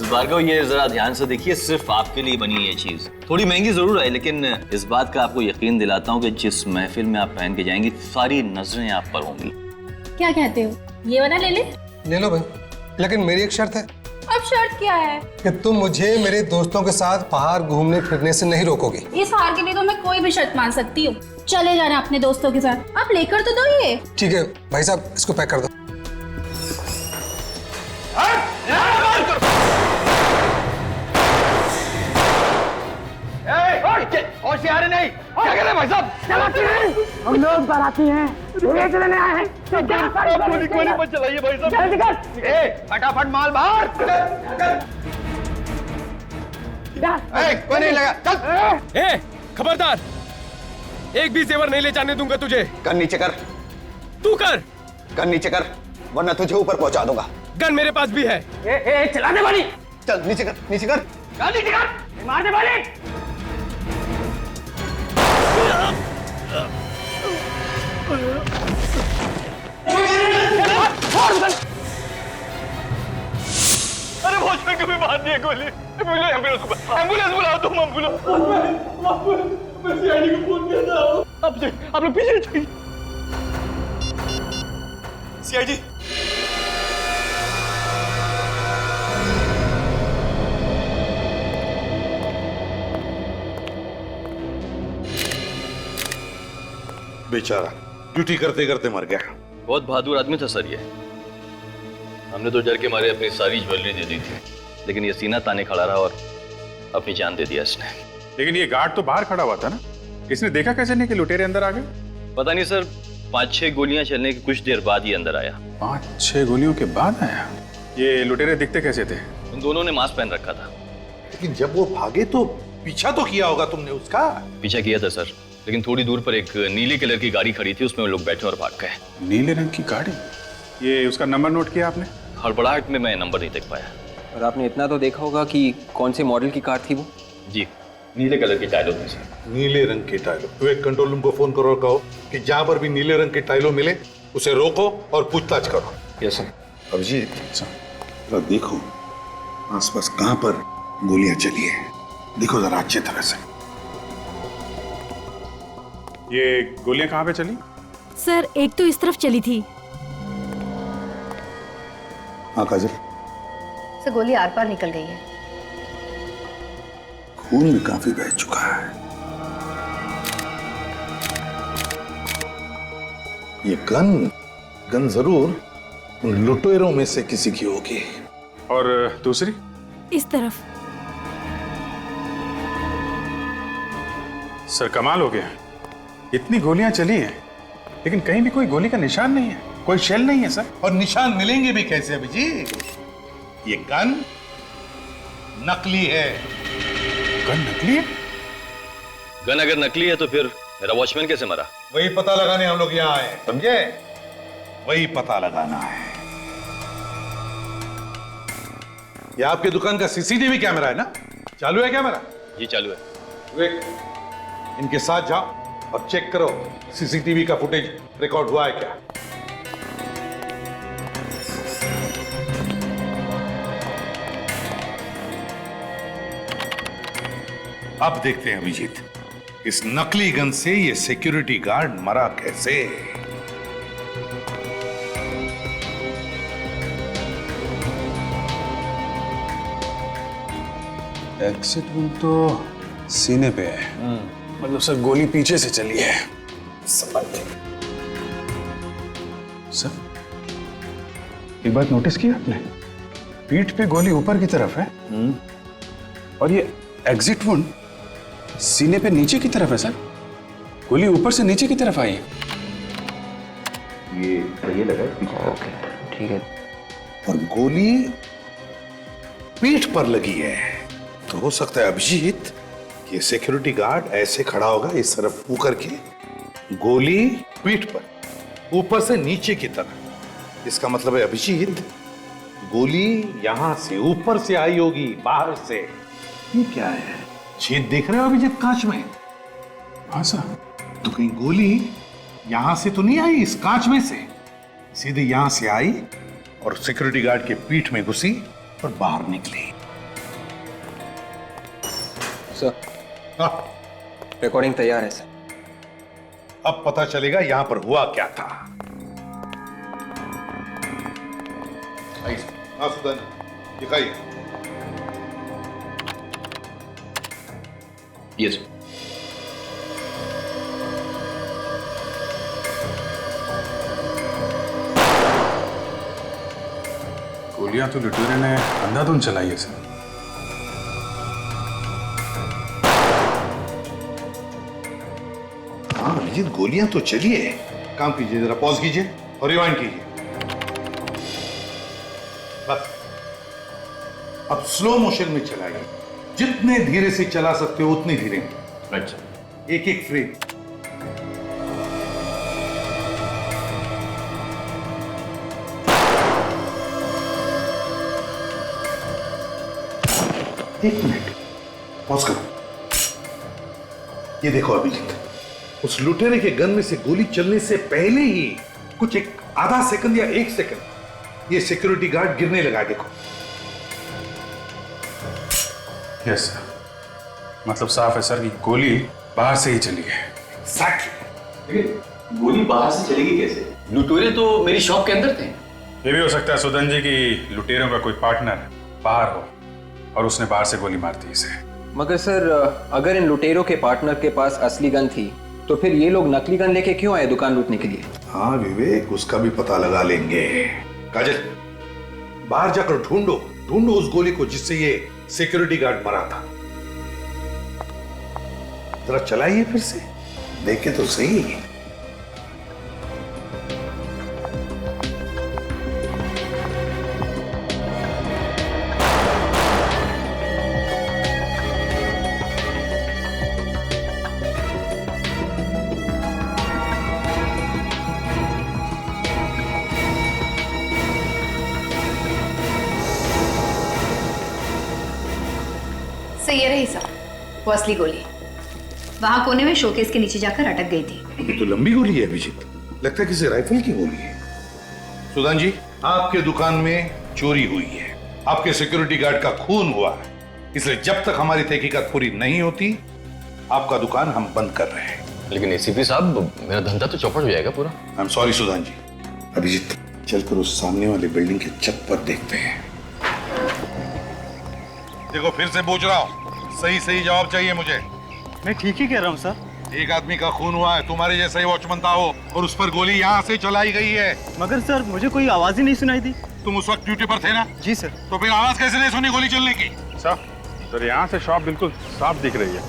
भार्गव, ये जरा ध्यान से देखिए, सिर्फ आपके लिए बनी ये चीज। थोड़ी महंगी जरूर है, लेकिन इस बात का आपको यकीन दिलाता हूँ कि जिस महफिल में आप पहन के जाएंगी, सारी नजरें आप पर होंगी। क्या कहते हो, ये वाला ले ले? ले लो भाई, लेकिन मेरी एक शर्त है। अब शर्त क्या है? कि तुम मुझे मेरे दोस्तों के साथ बाहर घूमने फिरने से नहीं रोकोगी। इस हार के लिए तो मैं कोई भी शर्त मान सकती हूँ। चले जाना अपने दोस्तों के साथ, आप लेकर तो दो ये। ठीक है भाई साहब, इसको पैक कर दो। और से आ रहे नहीं, क्या कर रहे हैं भाई साहब? चलाते हैं, हम लोग बाराती हैं, ये चलने आए हैं। गोली मत चलाइए भाई साहब। ए, फटाफट माल बाहर। कोई नहीं लगा, चल। ए, खबरदार, एक भी जेवर नहीं ले जाने दूंगा तुझे। गन नीचे कर। तू कर। गन नीचे कर, वरना तुझे ऊपर पहुंचा दूंगा। गन मेरे पास भी है। चला दे वाली। चल नीचे कर, नीचे कर, नीचे कर, मार दे वाली। अरे वॉचमैन को भी मार दिया गोली। एम्बुलेंस बुलाओ तुम, एम्बुलेंस। मैं सीआईडी को फोन किया था। आप लोग पीछे चाहिए। सीआईडी। बेचारा ड्यूटी करते करते मर गया। बहुत बहादुर आदमी था सर ये। हमने तो डर के मारे अपनी सारी ज्वेलरी दे दी थी, लेकिन ये सीना ताने खड़ा रहा और अपनी जान दे दिया इसने। लेकिन ये गार्ड तो बाहर खड़ा हुआ था ना, इसने देखा कैसे नहीं कि लुटेरे अंदर आ गए? पता नहीं सर, 5-6 गोलियां चलने के कुछ देर बाद ही अंदर आया। 5-6 गोलियों के बाद आया? ये लुटेरे दिखते कैसे थे? उन दोनों ने मास्क पहन रखा था। लेकिन जब वो भागे तो पीछा तो किया होगा तुमने उसका? पीछा किया था सर, लेकिन थोड़ी दूर पर एक नीले कलर की गाड़ी खड़ी थी, उसमें वो लोग बैठे और भाग गए। नीले रंग की गाड़ी? ये उसका नंबर नोट किया आपने? हड़बड़ाहट में मैं नंबर नहीं देख पाया। और आपने इतना तो देखा होगा कि कौन से मॉडल की कार थी वो? जी, नीले कलर की टाइलों में सर। नीले रंग की टाइलो। तो एक कंट्रोल रूम को फोन करो और कहो कि जहां पर भी नीले रंग की टाइलो मिले उसे रोको और पूछताछ करो। Yes sir. अभिजीत, जरा देखो आसपास कहां पर गोलियां चली है, देखो जरा अच्छी तरह से। ये गोलियां कहां पे चली? सर, एक तो इस तरफ चली थी। हाँ काजल, सर गोली आर पार निकल गई है। खून भी काफी बह चुका है। ये गन जरूर उन लुटेरों में से किसी की होगी। और दूसरी? इस तरफ। सर कमाल हो गया, इतनी गोलियां चली हैं लेकिन कहीं भी कोई गोली का निशान नहीं है, कोई शेल नहीं है सर। और निशान मिलेंगे भी कैसे अभिजीत? ये गन नकली है। गन नकली है? गन अगर नकली है तो फिर मेरा वॉचमैन कैसे मरा? वही पता लगाने हम लोग यहाँ आए, समझे? वही पता लगाना है। ये आपकी दुकान का सीसीटीवी कैमरा है ना? चालू है कैमरा? जी चालू है। इनके साथ जाओ और चेक करो सीसीटीवी का फुटेज रिकॉर्ड हुआ है क्या। अब देखते हैं अभिजीत, इस नकली गन से ये सिक्योरिटी गार्ड मरा कैसे। एग्जिट वन तो सीने पे है, मतलब सर गोली पीछे से चली है। सर एक बात नोटिस की आपने, पीठ पे गोली ऊपर की तरफ है और ये एग्जिट वन सीने पे नीचे की तरफ है सर। गोली ऊपर से नीचे की तरफ आई है। ये लगा है पीछे। ओके, ठीक है। और गोली पीठ पर लगी है, तो हो सकता है अभिजीत ये सिक्योरिटी गार्ड ऐसे खड़ा होगा इस तरफ मुंह करके, गोली पीठ पर ऊपर से नीचे की तरफ। इसका मतलब है अभिजीत गोली यहां से ऊपर से आई होगी, बाहर से। ये क्या है, छेद देख रहे हो अभिजीत कांच में? हाँ सर। तो कहीं गोली यहां से तो नहीं आई इस कांच में से, सीधे यहां से आई और सिक्योरिटी गार्ड के पीठ में घुसी और बाहर निकली। सर हाँ, रिकॉर्डिंग तैयार है सर। अब पता चलेगा यहां पर हुआ क्या था। हाँ सुदान, दिखाइए। यस गोलियां तो लुटेरे ने अंधाधुंध चलाई है सर। हाँ अभिजीत, गोलियां तो चली है। काम कीजिए, जरा पॉज कीजिए और रिवाइंड कीजिए। बस अब स्लो मोशन में चलाइए। जितने धीरे से चला सकते हो उतने धीरे। अच्छा, एक एक फ्रेम। एक मिनट, पॉज करो। ये देखो अभिजीत, उस लुटेरे के गन में से गोली चलने से पहले ही कुछ एक आधा सेकंड या 1 सेकंड ये सिक्योरिटी गार्ड गिरने लगा। देखो। यस सर, मतलब साफ है सर कि गोली बाहर से ही चली है। एग्जैक्टली। गोली बाहर से चलेगी कैसे? लुटेरे तो मेरी शॉप के अंदर थे। ये भी हो सकता है सुदन जी की लुटेरों का कोई पार्टनर बाहर हो और उसने बाहर से गोली मार दी इसे। मगर सर अगर इन लुटेरों के पार्टनर के पास असली गन थी तो फिर ये लोग नकली गन लेके क्यों आए दुकान लूटने के लिए? हाँ विवेक, उसका भी पता लगा लेंगे। काजल, बाहर जाकर ढूंढो उस गोली को जिससे ये सिक्योरिटी गार्ड मरा था। जरा चलाइए फिर से, देखे तो सही। सर ये रही सर, वो असली गोली वहां कोने में शोकेस के नीचे जाकर अटक गई थी। ये तो लंबी गोली है अभिजीत, लगता है किसी राइफल की गोली है। सुदान जी, आपके दुकान में चोरी हुई है, आपके सिक्योरिटी गार्ड का खून हुआ है, इसलिए जब तक हमारी तहकीकात पूरी नहीं होती आपका दुकान हम बंद कर रहे हैं। लेकिन एसीपी साहब, मेरा धंधा तो चौपट हो जाएगा पूरा। आई एम सॉरी सुदान जी। अभिजीत, चलकर उस सामने वाली बिल्डिंग की छत पर देखते हैं। देखो फिर से पूछ रहा हूँ, सही जवाब चाहिए मुझे। मैं ठीक ही कह रहा हूँ सर। एक आदमी का खून हुआ है, तुम्हारे जैसा ही वॉचमैन था वो, और उस पर गोली यहाँ से चलाई गई है। मगर सर मुझे कोई आवाज ही नहीं सुनाई दी। तुम उस वक्त ड्यूटी पर थे ना? जी सर। तो फिर आवाज कैसे नहीं सुनी गोली चलने की? सर यहाँ से शॉप बिल्कुल साफ दिख रही है।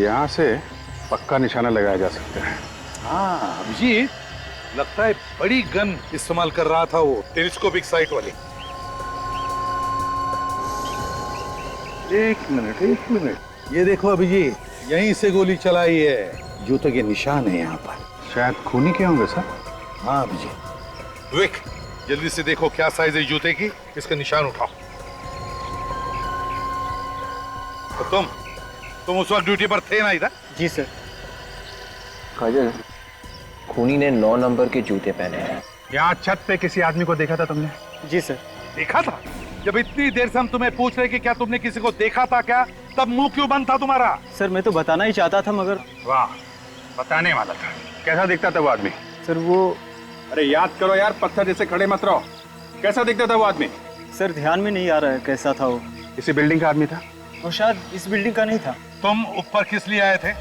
यहाँ से पक्का निशाना लगाया जा सकता है। हाँ अभिजीत, लगता है बड़ी गन इस्तेमाल कर रहा था वो, टेलीस्कोपिक साइट वाली। एक मिनट, ये देखो अभिजीत, यहीं से गोली चलाई है, जूतों के निशान है यहाँ पर। शायद खूनी के होंगे सर। हाँ अभिजीत। विवेक, जल्दी से देखो क्या साइज है जूते की, इसका निशान उठाओ। तो तुम उस वक्त ड्यूटी पर थे ना इधर? जी सर। काजल, खूनी ने 9 नंबर के जूते पहने हैं। यहाँ छत पे किसी आदमी को देखा था तुमने? जी सर। देखा था? जब इतनी देर से हम तुम्हें पूछ रहे कि क्या तुमने किसी को देखा था क्या, तब मुंह क्यों बंद था तुम्हारा? सर मैं तो बताना ही चाहता था मगर। वाह, बताने वाला था। कैसा दिखता था वो आदमी? सर वो, अरे याद करो यार, पत्थर जैसे खड़े मत रहो। कैसा दिखता था वो आदमी? सर ध्यान में नहीं आ रहा है कैसा था वो। इसी बिल्डिंग का आदमी था? और शायद इस बिल्डिंग का नहीं था। तुम ऊपर किस लिए आए थे?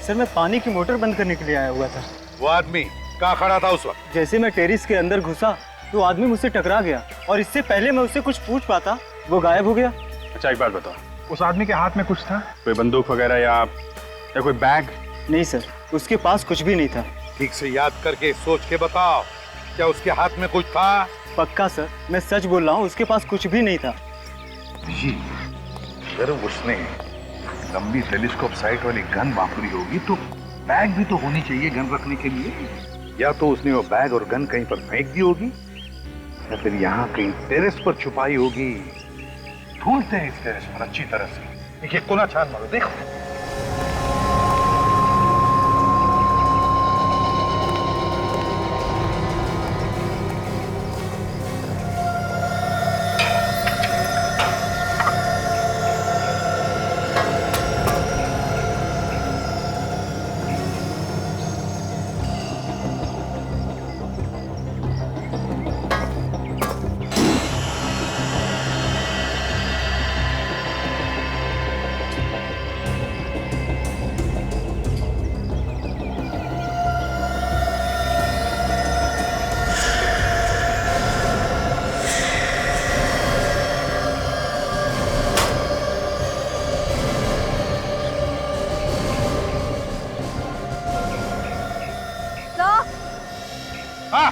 सर मैं पानी की मोटर बंद करने के लिए आया हुआ था। वो आदमी कहाँ खड़ा था उस वक्त? जैसे मैं टेरिस के अंदर घुसा तो आदमी मुझसे टकरा गया और इससे पहले मैं उससे कुछ पूछ पाता वो गायब हो गया। अच्छा एक बात बताओ, उस आदमी के हाथ में कुछ था? कोई बंदूक वगैरह या कोई बैग? नहीं सर, उसके पास कुछ भी नहीं था। ठीक से याद करके सोच के बताओ, क्या उसके हाथ में कुछ था? पक्का सर, मैं सच बोल रहा हूँ, उसके पास कुछ भी नहीं था। अगर उसने लंबी टेलीस्कोप साइट वाली गन वापरी होगी तो बैग भी तो होनी चाहिए गन रखने के लिए। या तो उसने वो बैग और गन कहीं पर फेंक दी होगी या फिर यहाँ कहीं टेरेस पर छुपाई होगी। ढूंढते हैं इस टेरेस पर अच्छी तरह से। देखिए कोना छान मारो, देखो। हाँ।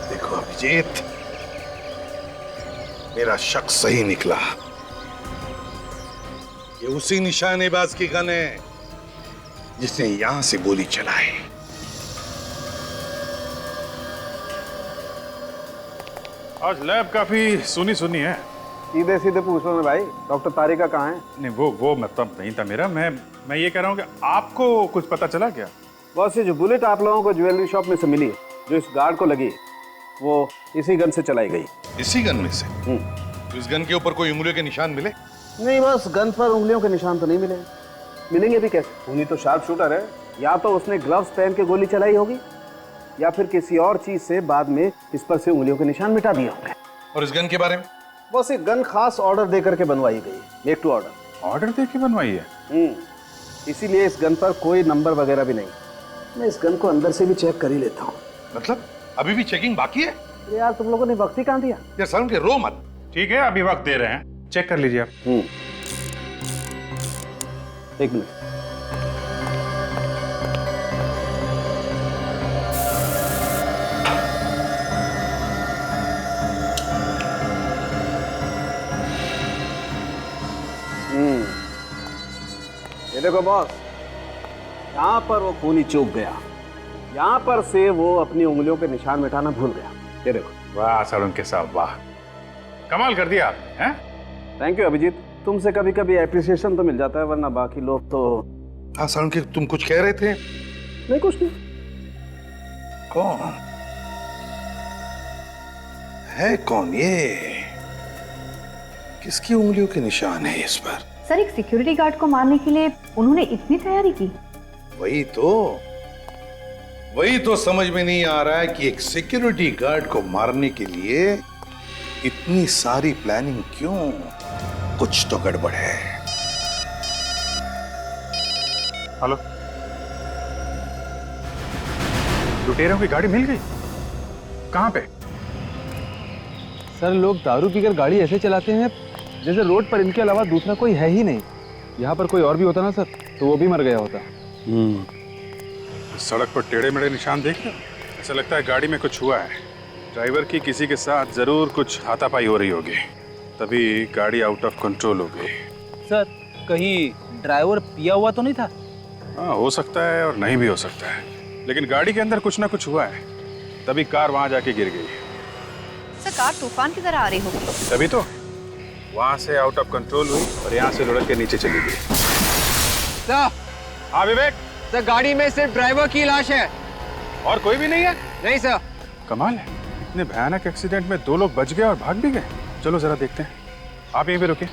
देखो अभिजीत, मेरा शक सही निकला। ये उसी निशानेबाज की गन है जिसने यहां से गोली चलाई। आज लैब काफी सुनी सुनी है। सीधे सीधे पूछ लो ना भाई, डॉक्टर तारिका कहाँ है? नहीं, वो मतलब नहीं था मेरा। मैं ये कह रहा हूँ कि आपको कुछ पता चला क्या? बस ये जो बुलेट आप लोगों को ज्वेलरी शॉप में से मिली, जो इस गार्ड को लगी, वो इसी गन से चलाई गई। इसी गन में से? तो इस गन के ऊपर कोई उंगलियों के निशान मिले? नहीं, बस गन पर उंगलियों के निशान तो नहीं मिले। मिलेंगे भी कैसे? खूनी तो शार्प शूटर है। या तो उसने ग्लव्स पहन के गोली चलाई होगी, या फिर किसी और चीज से बाद में इस पर से उंगलियों के निशान मिटा दिए होंगे। और इस गन के बारे में? बस एक गन खास ऑर्डर दे करके बनवाई गई, मेक टू ऑर्डर। ऑर्डर दे के बनवाई है? इसीलिए इस गन पर कोई नंबर वगैरह भी नहीं। मैं इस गन को अंदर से भी चेक कर ही लेता हूँ। मतलब अभी भी चेकिंग बाकी है? अरे यार, तुम लोगों ने वक्त ही कहाँ दिया? यार सारुण के रो मत। ठीक है, अभी वक्त दे रहे हैं, चेक कर लीजिए आप। एक मिनट। ये देखो बॉस, यहाँ पर वो खूनी चूक गया। यहाँ पर से वो अपनी उंगलियों के निशान मिटाना भूल गया। ये देखो। वाह सारुण के साहब, वाह, कमाल कर दिया आपने। हैं? थैंक यू अभिजीत, तुमसे कभी कभी एप्रिसिएशन तो मिल जाता है, वरना बाकी लोग तो। हाँ सारुण के, तुम कुछ कह रहे थे? नहीं, कुछ नहीं। कौन है? कौन ये? किसकी उंगलियों के निशान है इस पर? सर, एक सिक्योरिटी गार्ड को मारने के लिए उन्होंने इतनी तैयारी की? वही तो समझ में नहीं आ रहा है कि एक सिक्योरिटी गार्ड को मारने के लिए इतनी सारी प्लानिंग क्यों? कुछ तो गड़बड़ है। हेलो, लुटेरों की गाड़ी मिल गई? कहां पे? सर, लोग दारू पीकर गाड़ी ऐसे चलाते हैं जैसे रोड पर इनके अलावा दूसरा कोई है ही नहीं। यहाँ पर कोई और भी होता ना सर, तो वो भी मर गया होता। सड़क पर टेढ़े मेढ़े निशान देख लो, ऐसा लगता है गाड़ी में कुछ हुआ है। ड्राइवर की किसी के साथ जरूर कुछ हाथापाई हो रही होगी, तभी गाड़ी आउट ऑफ कंट्रोल हो गई। सर, कहीं ड्राइवर पिया हुआ तो नहीं था? हाँ, हो सकता है और नहीं भी हो सकता है, लेकिन गाड़ी के अंदर कुछ ना कुछ हुआ है, तभी कार वहां जाके गिर गई। सर, कार तूफान की तरह आ रही होगी। तभी तो वहां से आउट ऑफ कंट्रोल हुई और यहाँ से लुढ़क के नीचे चली गई। सर, हाँ विवेक? सर, गाड़ी में सिर्फ ड्राइवर की लाश है, और कोई भी नहीं है? नहीं सर। कमाल है, इतने भयानक एक्सीडेंट में 2 लोग बच गए और भाग भी गए। चलो जरा देखते हैं, आप यहीं पे रुकिए।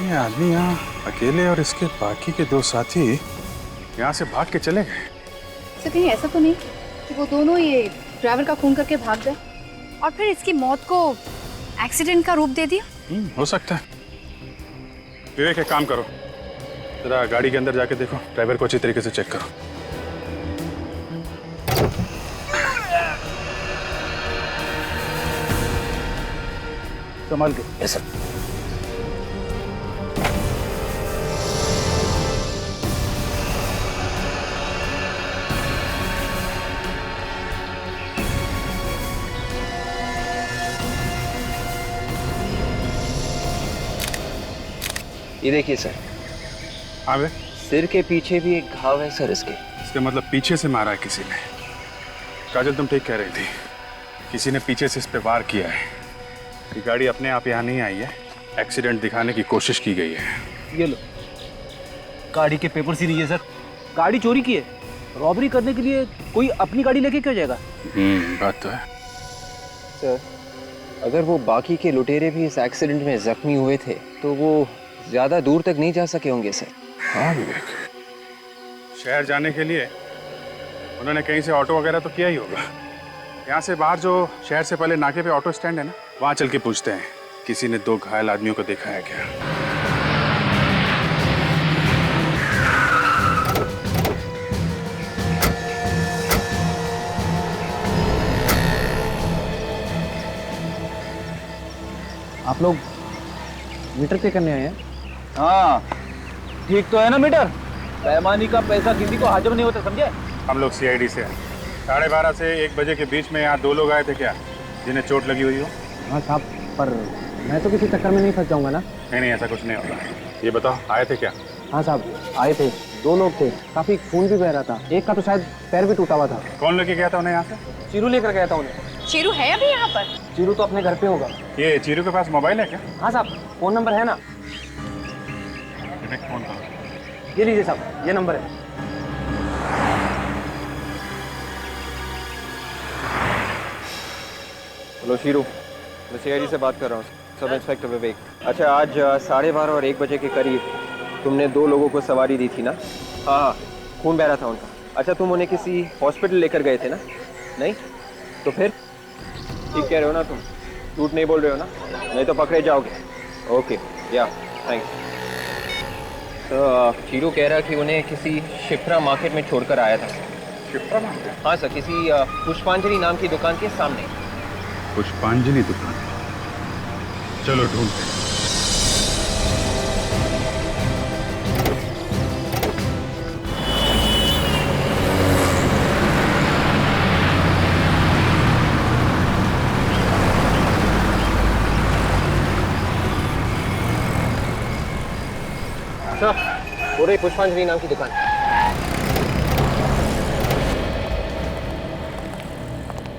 ये आदमी यहाँ अकेले और इसके बाकी के 2 साथी यहाँ से भाग के चले गए। सर, कहीं ऐसा तो नहीं कि वो दोनों ये ड्राइवर का खून करके भाग गए और फिर इसकी मौत को एक्सीडेंट का रूप दे दिया? हो सकता है। विवेक, एक काम करो, जरा गाड़ी के अंदर जाके देखो, ड्राइवर को अच्छी तरीके से चेक करो। संभाल के। Yes sir. ये देखिए सर। हाँ वे? सिर के पीछे भी एक घाव है सर इसके। इसका मतलब पीछे से मारा है किसी ने। काजल, तुम ठीक कह रही थी, किसी ने पीछे से इस पे वार किया है। ये गाड़ी अपने आप यहाँ नहीं आई है, एक्सीडेंट दिखाने की कोशिश की गई है। ये लो, गाड़ी के पेपर ही नहीं है सर। गाड़ी चोरी की है, रॉबरी करने के लिए कोई अपनी गाड़ी लेके क्यों जाएगा? बात तो है। सर, अगर वो बाकी के लुटेरे भी इस एक्सीडेंट में जख्मी हुए थे तो वो ज्यादा दूर तक नहीं जा सके होंगे सर। हाँ विवेक, शहर जाने के लिए उन्होंने कहीं से ऑटो वगैरह तो किया ही होगा। यहाँ से बाहर जो शहर से पहले नाके पे ऑटो स्टैंड है ना, वहाँ चल के पूछते हैं किसी ने 2 घायल आदमियों को देखा है क्या। आप लोग मीटर पे करने आए हैं? हाँ ठीक तो है ना मीटर? पैमानी का पैसा किसी को हजम नहीं होता, समझे? हम लोग CID से हैं। 12:30 से 1 बजे के बीच में यहाँ 2 लोग आए थे क्या, जिन्हें चोट लगी हुई हो? हाँ साहब, पर मैं तो किसी चक्कर में नहीं फंस जाऊंगा ना? नहीं, ऐसा कुछ नहीं होगा। ये बताओ, आए थे क्या? हाँ साहब आए थे, 2 लोग थे, काफी खून भी बह रहा था, एक का तो शायद पैर भी टूटा हुआ था। कौन लेके गया था उन्हें यहाँ से? चीरू लेकर गया था उन्हें। चीरू है अभी यहाँ पर? चीरू तो अपने घर पे होगा। ये चीरू के पास मोबाइल है क्या? हाँ साहब, फोन नंबर है ना? फोन करो। ये लीजिए साहब, ये नंबर है। हेलो शीरू, मैं CID से बात कर रहा हूँ, सब इंस्पेक्टर विवेक। अच्छा, आज 12:30 और 1 बजे के करीब तुमने 2 लोगों को सवारी दी थी ना? हाँ, खून बह रहा था उनका। अच्छा, तुम उन्हें किसी हॉस्पिटल लेकर गए थे ना? नहीं? तो फिर ठीक कह रहे हो ना तुम? झूठ नहीं बोल रहे हो ना? नहीं तो पकड़े जाओगे। ओके, या थैंक्स। तो शीरू कह रहा कि उन्हें किसी शिप्रा मार्केट में छोड़कर आया था। शिप्रा मार्केट? हाँ सर, किसी पुष्पांजलि नाम की दुकान के सामने। पुष्पांजलि दुकान? चलो ढूंढते हैं। सर, वो रही पुष्पांजलि नाम की दुकान।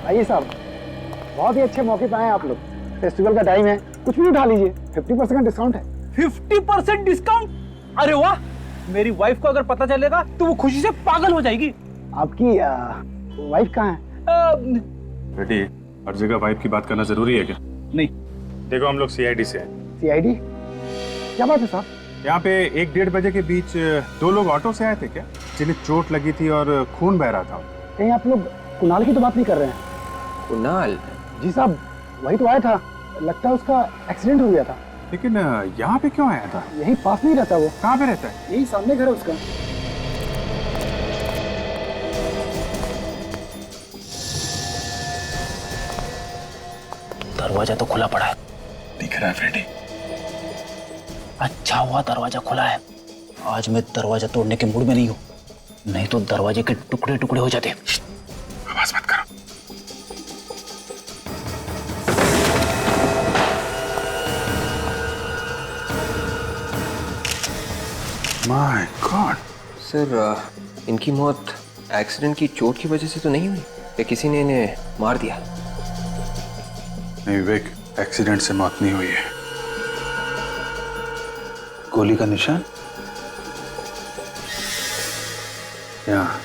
आइए साहब, बहुत ही अच्छे मौके पे आए आप लोग। फेस्टिवल का टाइम है, कुछ भी उठा लीजिए, 50% का डिस्काउंट है। 50% डिस्काउंट? अरे वाह, मेरी वाइफ को अगर पता चलेगा तो वो खुशी से पागल हो जाएगी। आपकी वाइफ कहाँ है? बेटी, हर जगह वाइफ की बात करना जरूरी है क्या? नहीं। देखो, हम लोग CID से हैं। CID? क्या बात है साहब? यहाँ पे 1-1:30 बजे के बीच 2 लोग ऑटो से आए थे क्या, जिन्हें चोट लगी थी और खून बह रहा था। कहीं आप लोग कुणाल की तो बात नहीं कर रहे हैं? कुणाल? जी साहब, वही तो आया था, लगता है उसका एक्सीडेंट हो गया था। लेकिन यहाँ पे क्यों आया था? यही पास नहीं रहता वो। कहाँ पे रहता है? यही सामने घर है उसका। दरवाजा तो खुला पड़ा है। दिख रहा है फ्रेडी? अच्छा हुआ दरवाजा खुला है। आज मैं दरवाजा तोड़ने के मूड में नहीं हूँ, नहीं तो दरवाजे के टुकड़े टुकड़े हो जाते। आवाज मत करो। My God. सर, इनकी मौत एक्सीडेंट की चोट की वजह से तो नहीं हुई या किसी ने इन्हें मार दिया? नहीं विवेक, एक्सीडेंट से मौत नहीं हुई है। गोली का निशान यहाँ,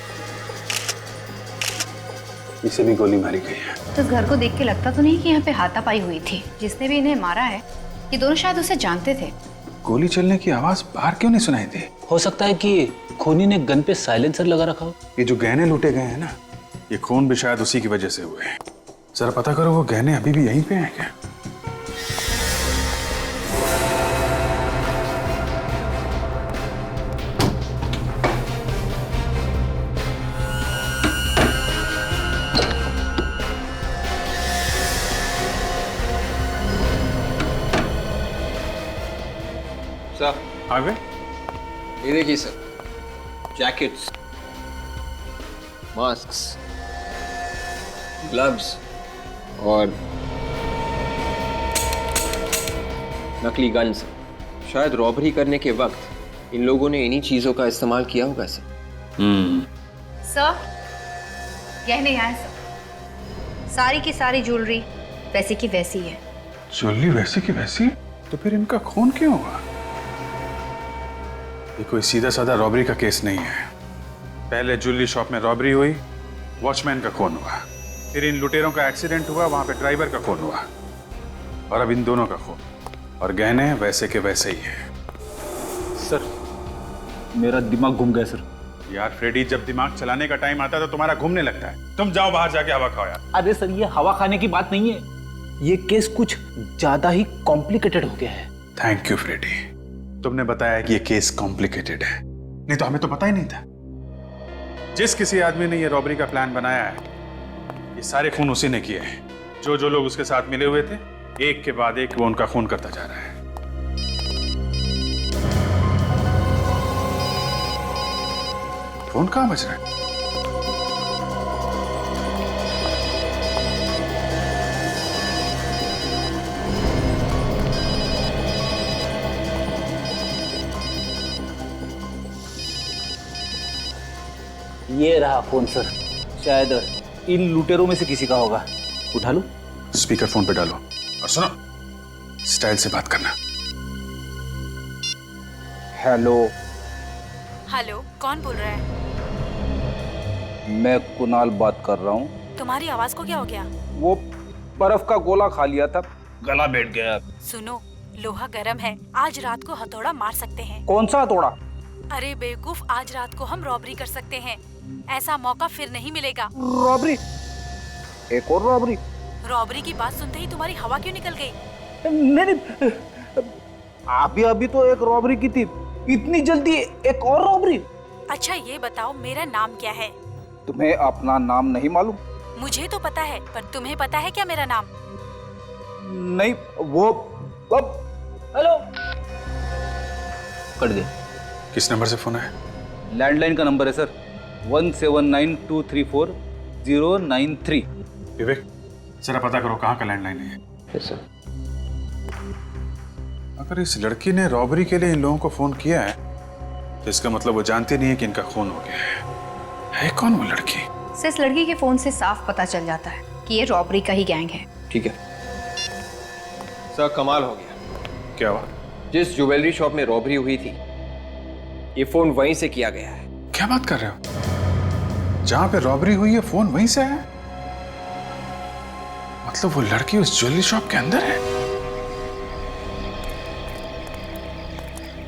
इसे भी गोली मारी गई है। तो इस घर को देख के लगता तो नहीं कि यहाँ पे हाथापाई हुई थी। जिसने भी इन्हें मारा है, ये दोनों शायद उसे जानते थे। गोली चलने की आवाज बाहर क्यों नहीं सुनाई दी? हो सकता है कि खूनी ने गन पे साइलेंसर लगा रखा हो। ये जो गहने लूटे गए हैं ना, ये खून भी शायद उसी की वजह से हुए हैं। जरा पता करो, वो गहने अभी भी यहीं पे हैं क्या? सर, आगे ये देखिए सर, जैकेट्स, मास्क्स, ग्लव्स और नकली गन्स। शायद रॉबरी करने के वक्त इन लोगों ने इन्हीं चीजों का इस्तेमाल किया होगा सर। सर, गहने यहाँ है सर। सारी की सारी ज्वेलरी वैसी की वैसी है। ज्वेलरी वैसी की वैसी? तो फिर इनका खून क्यों हुआ? ये कोई सीधा साधा रॉबरी का केस नहीं है। पहले ज्वेलरी शॉप में रॉबरी हुई, वॉचमैन का खून हुआ, फिर इन लुटेरों का एक्सीडेंट हुआ, वहां पे ड्राइवर का खून हुआ। और अब इन दोनों का खून, और गहने वैसे के वैसे ही है। सर मेरा दिमाग घूम गया सर। यार फ्रेडी, जब दिमाग चलाने का टाइम आता है तो तुम्हारा घूमने लगता है। तुम जाओ बाहर जाके हवा खाओ यार। अरे सर ये हवा खाने की बात नहीं है, ये केस कुछ ज्यादा ही कॉम्प्लिकेटेड हो गया है। थैंक यू फ्रेडी, तुमने बताया कि ये केस कॉम्प्लिकेटेड है, नहीं तो हमें तो पता ही नहीं था। जिस किसी आदमी ने ये रॉबरी का प्लान बनाया है, ये सारे खून उसी ने किए हैं। जो जो लोग उसके साथ मिले हुए थे, एक के बाद एक वो उनका खून करता जा रहा है। फोन कहां बज रहा है? ये रहा फोन सर, शायद इन लुटेरों में से किसी का होगा। उठा लो। स्पीकर फोन पे डालो और सुनो, स्टाइल से बात करना। हेलो। हेलो, कौन बोल रहा है? मैं कुणाल बात कर रहा हूँ। तुम्हारी आवाज को क्या हो गया? वो बर्फ का गोला खा लिया था, गला बैठ गया। सुनो, लोहा गर्म है, आज रात को हथौड़ा मार सकते हैं। कौन सा हथौड़ा? अरे बेवकूफ, आज रात को हम रॉबरी कर सकते हैं, ऐसा मौका फिर नहीं मिलेगा। रॉबरी? एक और रॉबरी? रॉबरी की बात सुनते ही तुम्हारी हवा क्यों निकल गई? नहीं, अभी तो एक रॉबरी की थी, इतनी जल्दी एक और रॉबरी? अच्छा ये बताओ, मेरा नाम क्या है? तुम्हें अपना नाम नहीं मालूम? मुझे तो पता है, पर तुम्हें पता है क्या मेरा नाम? नहीं, वो हेलो। कट गए। किस नंबर से फोन आया? लैंडलाइन का नंबर है सर, 1792340093। विवेक, जरा पता करो कहाँ का लैंडलाइन है। Yes sir. अगर इस लड़की ने रॉबरी के लिए इन लोगों को फोन किया है, तो इसका मतलब वो जानती नहीं है कि इनका खून हो गया है कौन वो लड़की? सर, इस लड़की के फोन से साफ पता चल जाता है कि ये रॉबरी का ही गैंग है। ठीक है सर, कमाल हो गया। क्या हुआ? जिस ज्वेलरी शॉप में रॉबरी हुई थी, ये फोन वहीं से किया गया है। क्या बात कर रहे हो? जहां पे रॉबरी हुई है फोन वहीं से है? मतलब वो लड़की उस ज्वेलरी शॉप के अंदर है?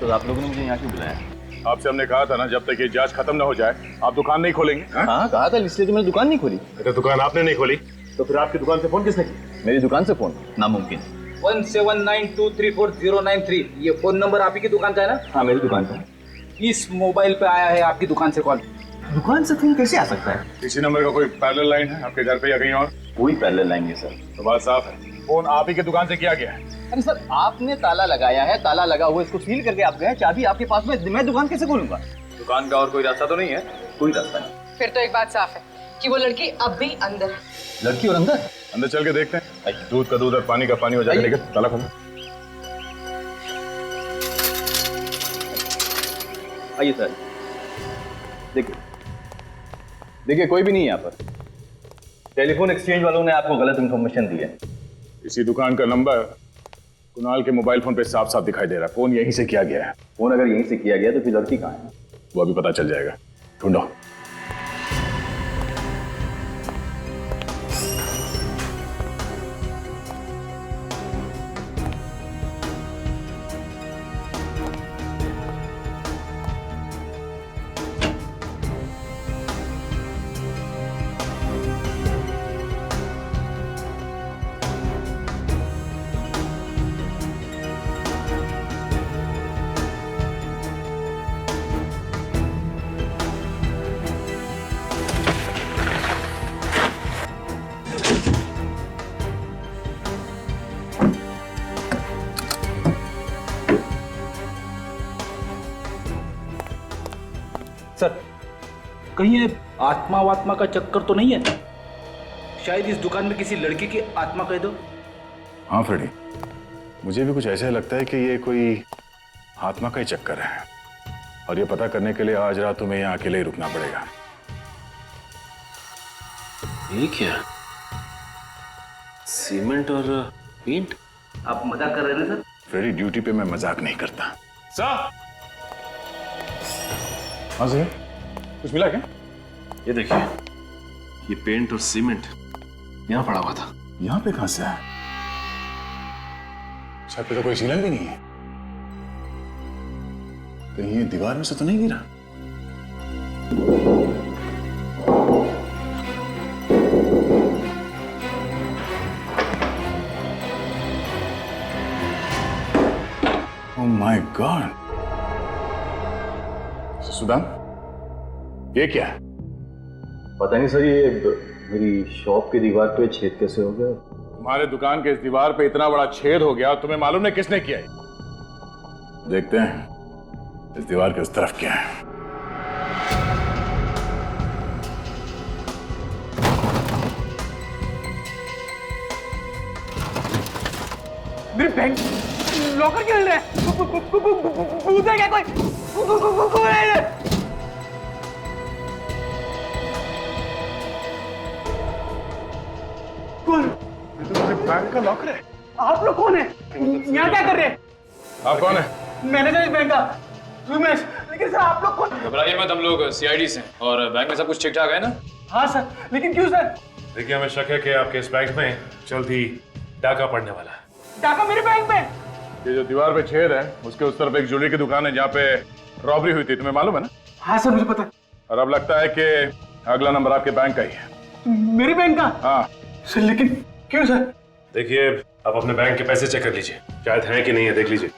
तो आप लोगों ने मुझे यहाँ क्यों बुलाया? आपसे हमने कहा था ना, जब तक ये जांच खत्म ना हो जाए आप दुकान नहीं खोलेंगे। हाँ कहा था, इसलिए तो मैंने दुकान नहीं खोली। तो दुकान आपने नहीं खोली तो फिर आपकी दुकान से फोन किसने किया? मेरी दुकान से फोन नामुमकिन। 1792340093, ये फोन नंबर आप ही की दुकान का है ना? हाँ मेरी दुकान का। इस मोबाइल पे आया है आपकी दुकान से कॉल। दुकान से फोन कैसे आ सकता है? इसी नंबर का कोई पैरेलल लाइन है आपके घर पे या कहीं और? कोई पैरेलल लाइन नहीं सर। तो बात साफ है, फोन आप ही के दुकान से किया गया है। अरे सर, आपने ताला लगाया है, ताला लगा हुआ इसको सील करके आप गए, चाबी आपके पास में, मैं दुकान कैसे खोलूंगा? दुकान का और कोई रास्ता तो नहीं है? कोई रास्ता नहीं। फिर तो एक बात साफ है कि वो लड़की अब भी अंदर है। लड़की और अंदर? अंदर चल के देखते हैं। दूध का दूध और पानी का पानी हो जाएगा। लेकिन ताला खोलो। आइए सर, देखिए कोई भी नहीं है यहाँ पर। टेलीफोन एक्सचेंज वालों ने आपको गलत इंफॉर्मेशन दी है। इसी दुकान का नंबर कुणाल के मोबाइल फोन पे साफ साफ दिखाई दे रहा है। फोन यहीं से किया गया है। फोन अगर यहीं से किया गया तो फिर लड़की कहाँ है? वो अभी पता चल जाएगा, ढूंढो। सर, कहीं ये आत्मा वात्मा का चक्कर तो नहीं है? शायद इस दुकान में किसी लड़की की आत्मा कह दो। हाँ फ्रेडी, मुझे भी कुछ ऐसा लगता है कि ये कोई आत्मा का ही चक्कर है, और ये पता करने के लिए आज रात तुम्हें यहाँ अकेले ही रुकना पड़ेगा। ये क्या? सीमेंट और पेंट? आप मजाक कर रहे हैं सर? फ्रेडी, ड्यूटी पे मैं मजाक नहीं करता। सर, हाँ सर, कुछ मिला क्या? ये देखिए, ये पेंट और सीमेंट यहाँ पड़ा हुआ था। यहाँ पे कहाँ से आया? छत पे तो कोई सीलन भी नहीं है। कहीं ये दीवार में से तो नहीं गिरा? Oh my God. सुदान, ये क्या है? पता नहीं सर, ये मेरी शॉप की दीवार पे छेद कैसे हो गया? तुम्हारे दुकान के इस दीवार पे इतना बड़ा छेद हो गया, तुम्हें मालूम नहीं किसने किया है? देखते हैं इस दीवार के उस तरफ क्या है। मेरे बैंक लॉकर क्यों हिल रहा है? भूत है क्या कोई? कौन है ये? कौन? बैंक का लॉकर है। आप लोग कौन है? यहाँ क्या कर रहे हैं? आप कौन है? मैनेजर इस बैंक का रमेश। लेकिन सर आप लोग कौन? घबराइए मत, हम लोग सीआईडी से हैं और बैंक में सब कुछ ठीक ठाक है ना? हाँ सर, लेकिन क्यों सर? देखिए, हमें शक है कि आपके इस बैंक में जल्द ही डाका पड़ने वाला है। डाका मेरे बैंक में? ये जो दीवार पे छेद है उसके उस तरफ एक ज्वेलरी की दुकान है जहाँ पे रॉबरी हुई थी, तुम्हें मालूम है ना? हाँ सर, मुझे पता है। और अब लगता है कि अगला नंबर आपके बैंक का ही है। मेरे बैंक का? हाँ सर, लेकिन क्यों सर? देखिए, आप अपने बैंक के पैसे चेक कर लीजिए, शायद है कि नहीं है, देख लीजिए।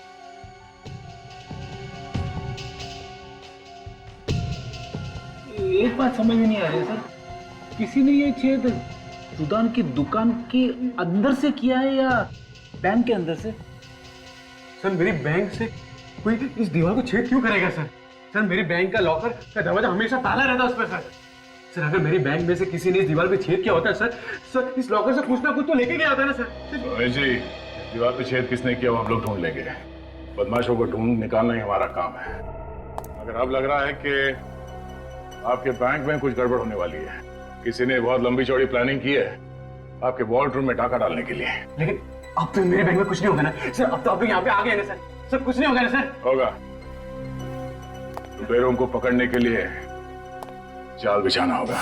एक बात समझ में नहीं आ रही सर, किसी ने ये छेद सुदान की दुकान के अंदर से किया है या बैंक के अंदर से? सर, मेरी बैंक से कोई इस दीवार को छेद क्यों करेगा सर? सर, मेरी बैंक का लॉकर का दरवाजा हमेशा ताला रहता है उस पर सर। सर, अगर मेरी बैंक में से किसी ने इस दीवार पे छेद किया होता है सर इस लॉकर से कुछ ना कुछ तो लेके गया होता है ना सर। जी, दीवार पे छेद किसने किया वो हम लोग ढूंढ लेंगे। बदमाशों को ढूंढ निकालना ही हमारा काम है। अगर अब लग रहा है कि आपके बैंक में कुछ गड़बड़ होने वाली है, किसी ने बहुत लंबी चौड़ी प्लानिंग की है आपके वॉल्ट रूम में डाका डालने के लिए। लेकिन अब तो मेरे बैंक में कुछ नहीं होगा ना सर? अब तो आप लोग यहाँ पे आ गए ना सर? सर, कुछ नहीं होगा ना सर? होगा। लुटेरों को पकड़ने के लिए जाल बिछाना होगा।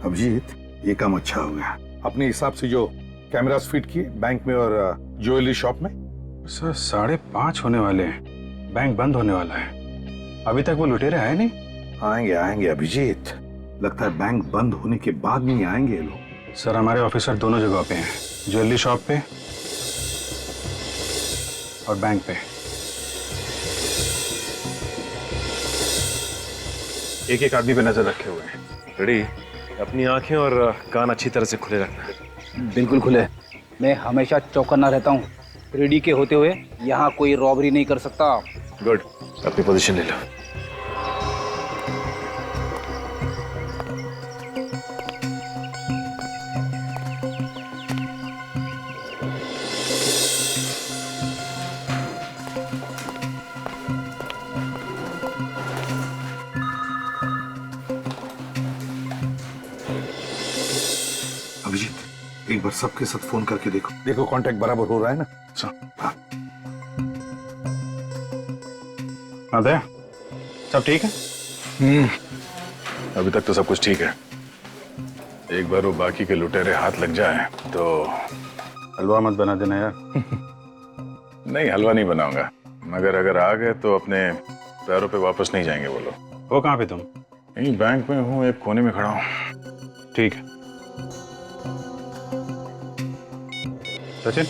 अभिजीत, ये काम अच्छा हो गया। अपने हिसाब से जो कैमरास फिट किए बैंक में और ज्वेलरी शॉप में। सर 5:30 होने वाले हैं, बैंक बंद होने वाला है, अभी तक वो लुटेरे आए नहीं। आएंगे आएंगे अभिजीत, लगता है बैंक बंद होने के बाद नहीं आएंगे लोग। सर, हमारे ऑफिसर दोनों जगह पे हैं, ज्वेलरी शॉप पे और बैंक पे। एक एक आदमी पे नजर रखे हुए हैं। रेडी? अपनी आंखें और कान अच्छी तरह से खुले रखना। बिल्कुल खुले। मैं हमेशा चौकन्ना रहता हूँ। रेडी के होते हुए यहाँ कोई रॉबरी नहीं कर सकता। गुड, अपनी पोजीशन ले लो। अभिजीत, एक बार सबके साथ फोन करके देखो कांटेक्ट बराबर हो रहा है ना? हाँ, सब ठीक है? अभी तक तो सब कुछ ठीक है। एक बार वो बाकी के लुटेरे हाथ लग जाए तो हलवा मत बना देना यार। नहीं, हलवा नहीं बनाऊंगा, मगर अगर आ गए तो अपने पैरों पे वापस नहीं जाएंगे वो लोग। हो कहाँ पे तुम? यहीं बैंक में हूँ, एक कोने में खड़ा हूँ। ठीक है सचिन।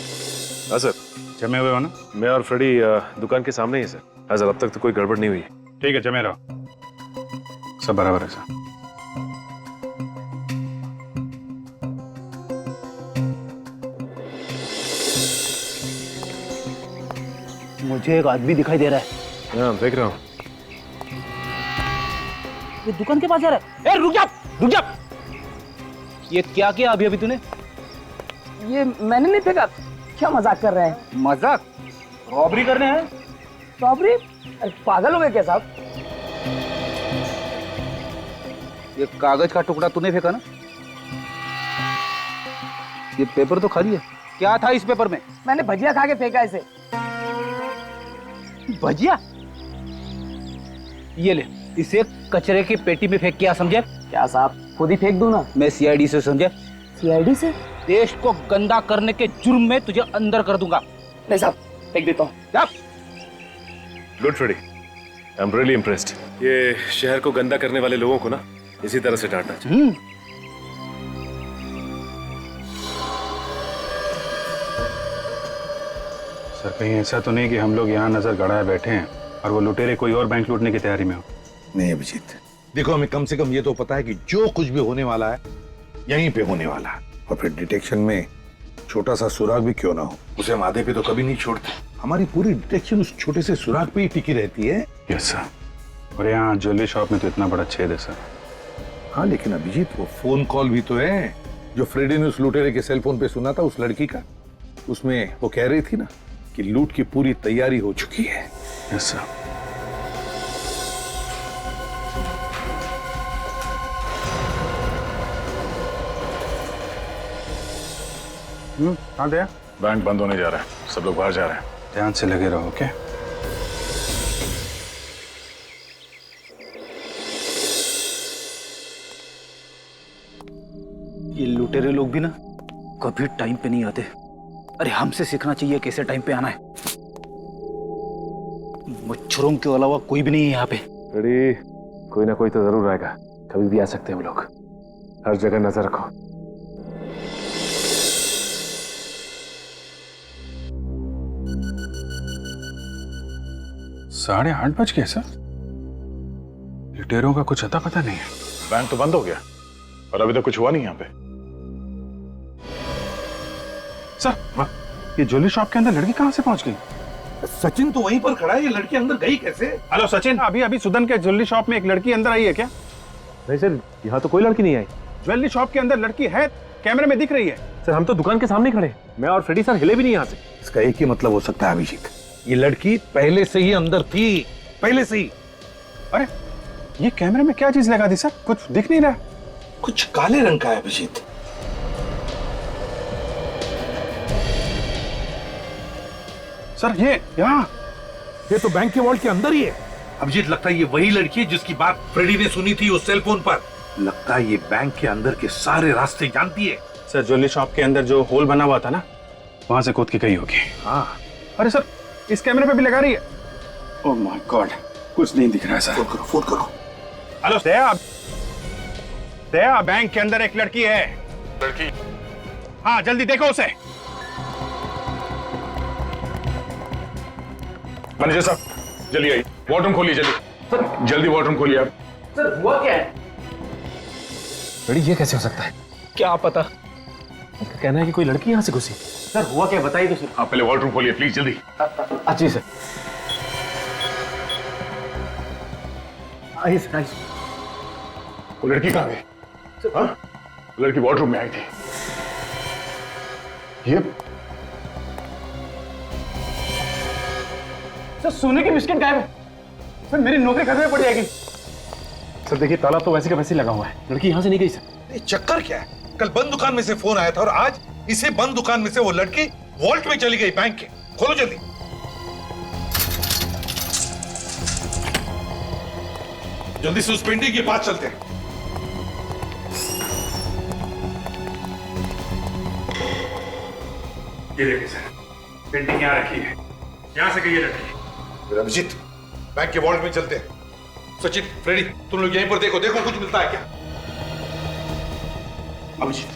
हाँ सर। जमे हुए हो ना? मैं और फ्रेडी दुकान के सामने ही सर। हाँ सर, अब तक तो कोई गड़बड़ नहीं हुई। ठीक है, जमे रहो, सब बराबर है सर। मुझे एक आदमी दिखाई दे रहा है। हाँ, देख रहा हूँ। ये दुकान के पास जा रहा है। ए, रुक जा, रुक जा। ये क्या किया अभी अभी तूने? ये मैंने नहीं फेंका। क्या मजाक कर रहे हैं? मजाक? रॉबरी करने हैं? रॉबरी? पागल हो गए क्या साहब? ये कागज का टुकड़ा तूने फेंका ना? ये पेपर तो खाली है। क्या था इस पेपर में? मैंने भजिया खा के फेंका इसे। भजिया? ये ले, इसे कचरे की पेटी में फेंक, क्या समझे? क्या साहब, खुद ही फेंक दूं ना? मैं सीआईडी से, समझे? सीआईडी से? देश को गंदा करने के जुर्म में तुझे अंदर कर दूंगा। नहीं साहब, फेंक देता हूँ। Good Freddy, I am really impressed. ये शहर को गंदा करने वाले लोगों को ना इसी तरह से डांटना चाहिए। सर कहीं ऐसा तो नहीं कि हम लोग यहाँ नजर गड़ाए बैठे हैं और वो लुटेरे कोई और बैंक लूटने की तैयारी में हो? नहीं अभिजीत, देखो हमें कम से कम ये तो पता है कि जो कुछ भी होने वाला है यहीं पे होने वाला है, और फिर डिटेक्शन में छोटा सा सुराग भी क्यों ना हो उसे हम आधे पे तो कभी नहीं छोड़ते। हमारी पूरी डिटेक्शन उस छोटे से सुराग पे ही टिकी रहती है। Yes sir. और यहाँ ज्वेलरी शॉप में तो इतना बड़ा छेद है सर। हाँ लेकिन अभिजीत वो फोन कॉल भी तो है जो फ्रेडी ने उस लुटेरे के सेल फोन पे सुना था उस लड़की का। उसमें वो कह रही थी ना कि लूट की पूरी तैयारी हो चुकी है। Yes sir. हाँ दया, बैंक बंद होने जा रहा है, सब लोग बाहर जा रहे हैं। ध्यान से लगे रहो। ओके ये लुटेरे लोग भी ना कभी टाइम पे नहीं आते। अरे हमसे सीखना चाहिए कैसे टाइम पे आना है। मच्छरों के अलावा कोई भी नहीं है यहाँ पे। फ्रेडी, कोई ना कोई तो जरूर आएगा, कभी भी आ सकते हैं वो लोग। हर जगह नजर रखो। साढ़े 8 बज गए सर। लुटेरों का कुछ अता पता नहीं है। बैंक तो बंद हो गया और अभी तक कुछ हुआ नहीं यहाँ पे। सर ये ज्वेलरी शॉप के अंदर लड़की कहाँ से पहुंच गई? सचिन तो वहीं पर खड़ा है, ये लड़की अंदर गई कैसे? हेलो सचिन, अभी सुदन के ज्वेलरी शॉप में एक लड़की अंदर आई है क्या? नहीं सर, यहाँ तो कोई लड़की नहीं आई। ज्वेलरी शॉप के अंदर लड़की है, कैमरे में दिख रही है। सर हम तो दुकान के सामने खड़े, मैं और फ्रेडी सर हिले भी नहीं यहाँ से। इसका एक ही मतलब हो सकता है अभिजीत, ये लड़की पहले से ही अंदर थी, पहले से ही। अरे ये कैमरे में क्या चीज लगा दी सर? कुछ दिख नहीं रहा। कुछ काले रंग का है अभिजीत। सर ये तो बैंक के वॉल्ट के अंदर ही है। अभिजीत लगता है ये वही लड़की है जिसकी बात फ्रेडी ने सुनी थी उस सेल फोन पर। लगता है ये बैंक के अंदर के सारे रास्ते जानती है। सर ज्वेलरी शॉप के अंदर जो होल बना हुआ था ना, वहां से कूद के गई होगी। हाँ। अरे सर इस कैमरे पे भी लगा रही है। ओह माय गॉड, कुछ नहीं दिख रहा है सर। फोन करो। हेलो दया, बैंक के अंदर एक लड़की है। लड़की? हाँ जल्दी देखो उसे। मैनेजर साहब जल्दी आइए, वॉर्डरूम खोलिए जल्दी। सर जल्दी वॉर्डरूम खोलिए आप। सर हुआ क्या है? फ्रेडी ये कैसे हो सकता है? क्या पता, उनका कहना है कि कोई लड़की यहाँ से घुसी। सर हुआ क्या बताइए तो सर। आप पहले वॉर्डरूम खोलिए प्लीज जल्दी। अच्छी सर। आइए सर, आइए। वो लड़की कहाँ गई? हाँ? वो लड़की वॉर्डरूम में आई थी। ये सर सोने की बिस्किट गायब है। सर मेरी नौकरी खतरे में पड़ जाएगी। सर देखिए ताला तो वैसे का वैसे लगा हुआ है, लड़की यहाँ से नहीं गई सर। ये चक्कर क्या है? कल बंद दुकान में से फोन आया था और आज इसे बंद दुकान में से वो लड़की वॉल्ट में चली गई बैंक के। खोलो जल्दी। जल्दी से उस पेंटिंग के पास चलते हैं। ये देखिए सर, पेंटिंग यहाँ रखी है, यहाँ से गई है लड़की। अभिजीत बैंक के वॉल्ट में चलते हैं। सचिन, फ्रेडी, तुम लोग यहीं पर देखो कुछ मिलता है क्या? अभिजीत